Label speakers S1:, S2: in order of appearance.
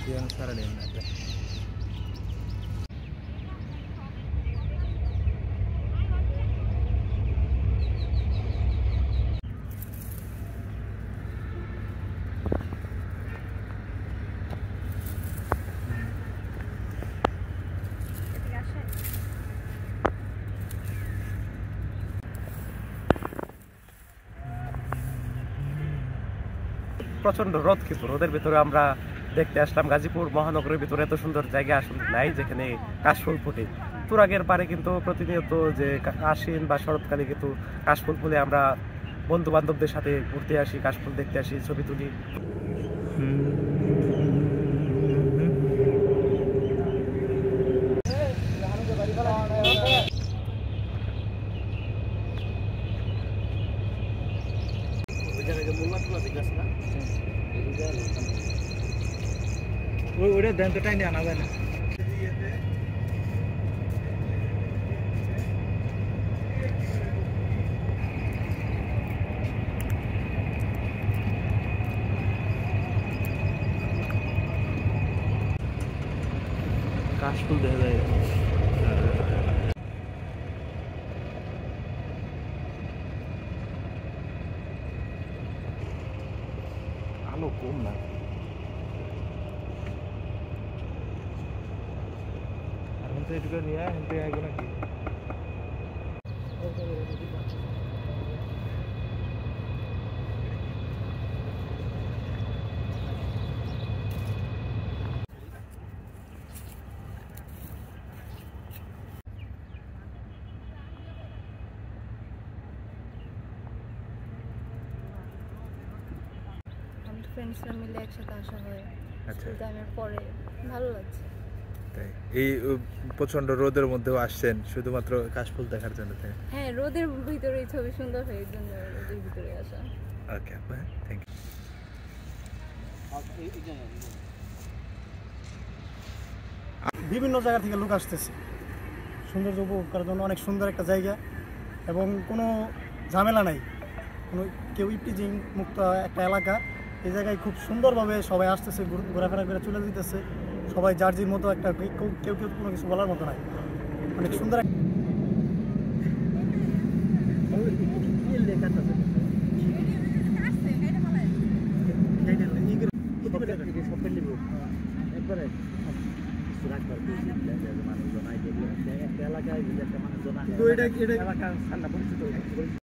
S1: yang sekarang ini ada. প্রচন্ড রোদ, কিন্তু রোদের ভিতরে আমরা দেখতে আসলাম গাজীপুর মহানগরের ভিতরে এত সুন্দর জায়গা আসলে নাই যেখানে কাশফুল ফোটে। তুরাগের পারে কিন্তু প্রতিনিয়ত যে আশ্বিন বা শরৎকালে কিন্তু কাশফুল ফুলে আমরা বন্ধু বান্ধবদের সাথে ঘুরতে আসি, কাশফুল দেখতে আসি, ছবি তুলি। ওটা দেন তো টাইনে আনা যায় না। কাশফুল দেখা যায়। আলো কম না, এটুকু নিয়ে হেঁটে আইব নাকি?
S2: ফ্রেন্ডসরা মিলে একসাথে আসা হয়।
S3: আচ্ছা,
S2: টাইমের পরে ভালো লাগছে।
S3: তাই এই প্রচন্ড রোদের মধ্যেও আসছেন শুধুমাত্র কাশফুল দেখার জন্য? তাই
S2: হ্যাঁ, রোদের ভিতরে ছবি সুন্দর হয়, এই জন্য রোদের ভিতরে আসা।
S3: ওকে, থ্যাংক ইউ।
S4: বিভিন্ন জায়গা থেকে লোক আসতেছে সৌন্দর্য উপভোগ করার জন্য। অনেক সুন্দর একটা জায়গা এবং কোনো ঝামেলা নাই, কোনো কেউ ইপিজিং মুক্ত একটা এলাকা। এই জায়গায় খুব সুন্দরভাবে সবাই আসতেছে, ঘোরাফেরা করে চলে যেতেছে সবাই যার যার মতো। একটা কেউ কেউ কোনো কিছু বলার মতো নাই, অনেক সুন্দর। এলাকায়